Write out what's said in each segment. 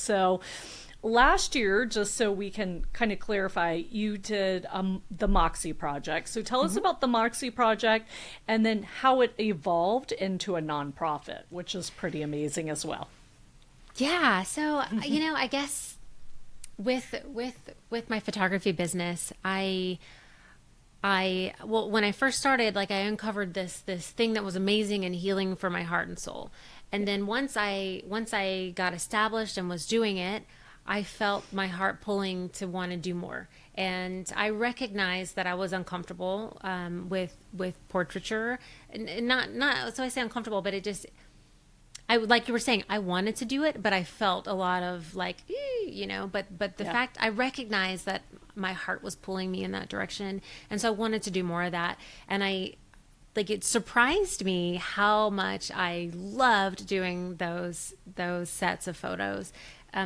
So last year, just so we can kind of clarify, you did the Moxie Project. So tell us about the Moxie Project and then how it evolved into a nonprofit, which is pretty amazing as well. Yeah. So, I guess with my photography business, well, when I first started, like I uncovered this thing that was amazing and healing for my heart and soul. And then once I got established and was doing it, I felt my heart pulling to want to do more. And I recognized that I was uncomfortable with portraiture, and not so I say uncomfortable, but it just, I like you were saying, I wanted to do it, but I felt a lot of like, but the fact I recognized that my heart was pulling me in that direction. And so I wanted to do more of that. And it surprised me how much I loved doing those sets of photos.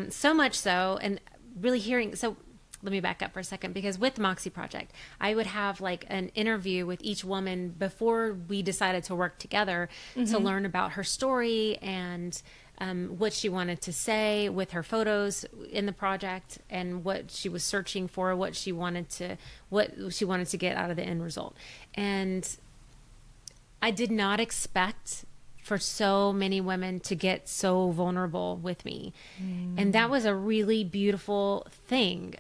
So much so, and really so let me back up for a second, because with the Moxie Project, I would have like an interview with each woman before we decided to work together to learn about her story and what she wanted to say with her photos in the project, and what she was searching for, what she wanted to get out of the end result. And I did not expect for so many women to get so vulnerable with me. And that was a really beautiful thing,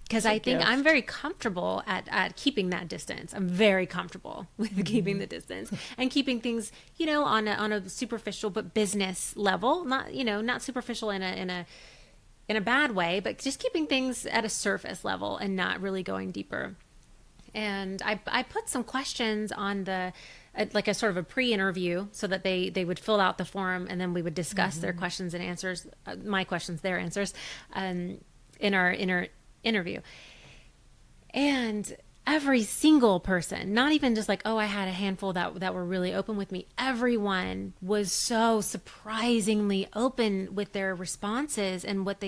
because I think I'm very comfortable at keeping that distance. I'm very comfortable with keeping the distance and keeping things, on a superficial but business level, not superficial in a bad way, but just keeping things at a surface level and not really going deeper. And I put some questions on like a sort of a pre-interview, so that they would fill out the form, and then we would discuss their questions and answers, my questions, their answers, in our interview. And every single person, not even just like, oh, I had a handful that were really open with me. Everyone was so surprisingly open with their responses and what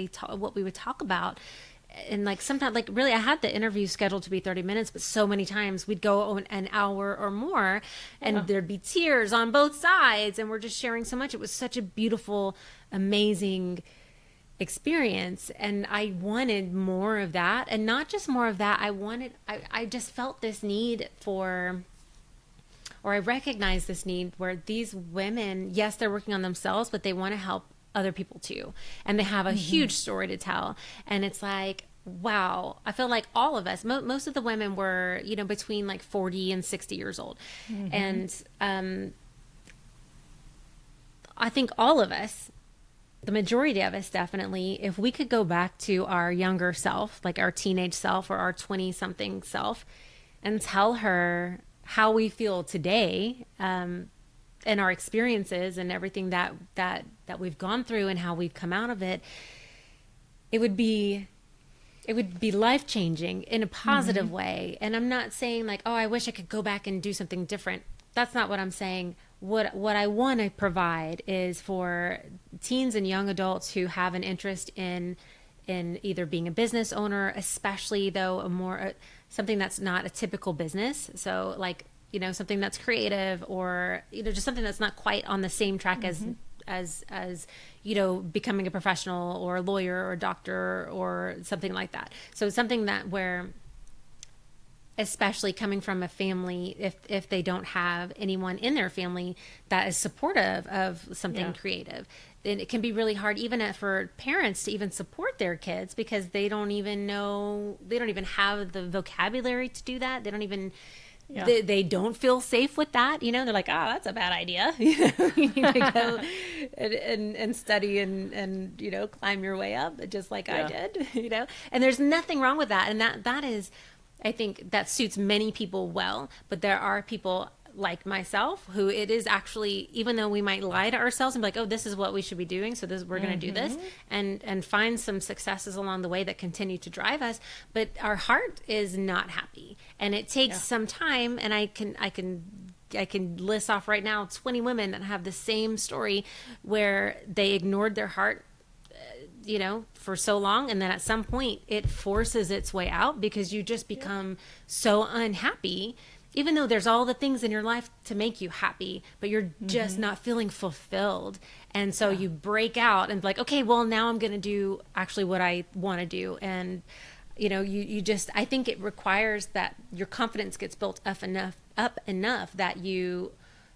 we would talk about. And like sometimes, like really, I had the interview scheduled to be 30 minutes, but so many times we'd go an hour or more, and there'd be tears on both sides, and we're just sharing so much. It was such a beautiful, amazing experience. And I wanted more of that, and not just more of that. I just felt this need or I recognized this need where these women, yes, they're working on themselves, but they want to help other people too. And they have a huge story to tell. And it's like, wow, I feel like all of us, most of the women were, between like 40 and 60 years old. And I think all of us, the majority of us definitely, if we could go back to our younger self, like our teenage self or our 20 something self, and tell her how we feel today, and our experiences and everything that we've gone through and how we've come out of it, it would be life-changing in a positive way. And I'm not saying like, oh, I wish I could go back and do something different. That's not what I'm saying. What I want to provide is for teens and young adults who have an interest in either being a business owner, especially though something that's not a typical business. So like, something that's creative, or, just something that's not quite on the same track as becoming a professional or a lawyer or a doctor or something like that. So something that where, especially coming from a family, if they don't have anyone in their family that is supportive of something creative, then it can be really hard even for parents to even support their kids, because they don't even have the vocabulary to do that. They don't even they don't feel safe with that. They're like, oh, that's a bad idea. You need to go and study and climb your way up, just like I did, and there's nothing wrong with that. And that is, I think that suits many people well, but there are people like myself who it is actually, even though we might lie to ourselves and be like, oh, this is what we should be doing, so we're going to do this, and find some successes along the way that continue to drive us, but our heart is not happy, and it takes some time. And I can list off right now 20 women that have the same story, where they ignored their heart for so long, and then at some point it forces its way out, because you just become so unhappy even though there's all the things in your life to make you happy, but you're just not feeling fulfilled. And so you break out and like, okay, well, now I'm going to do actually what I want to do. And, you know, you just, I think it requires that your confidence gets built up enough that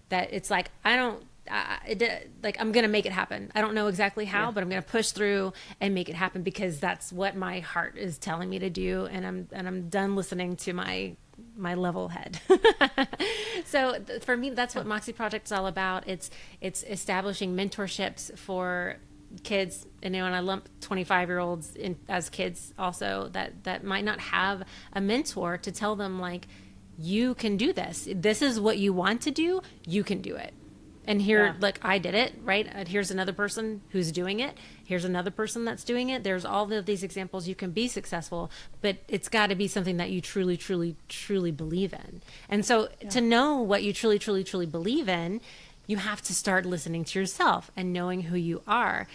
that it's like, like I'm going to make it happen. I don't know exactly how, but I'm going to push through and make it happen because that's what my heart is telling me to do. And I'm done listening to my level head. So for me, that's what Moxie Project is all about. It's establishing mentorships for kids, and I lump 25-year-olds in as kids also that might not have a mentor to tell them like, you can do this. This is what you want to do. You can do it. And here, like I did it, right? Here's another person who's doing it. Here's another person that's doing it. There's all of these examples. You can be successful, but it's got to be something that you truly, truly, truly believe in. And so to know what you truly, truly, truly believe in, you have to start listening to yourself and knowing who you are.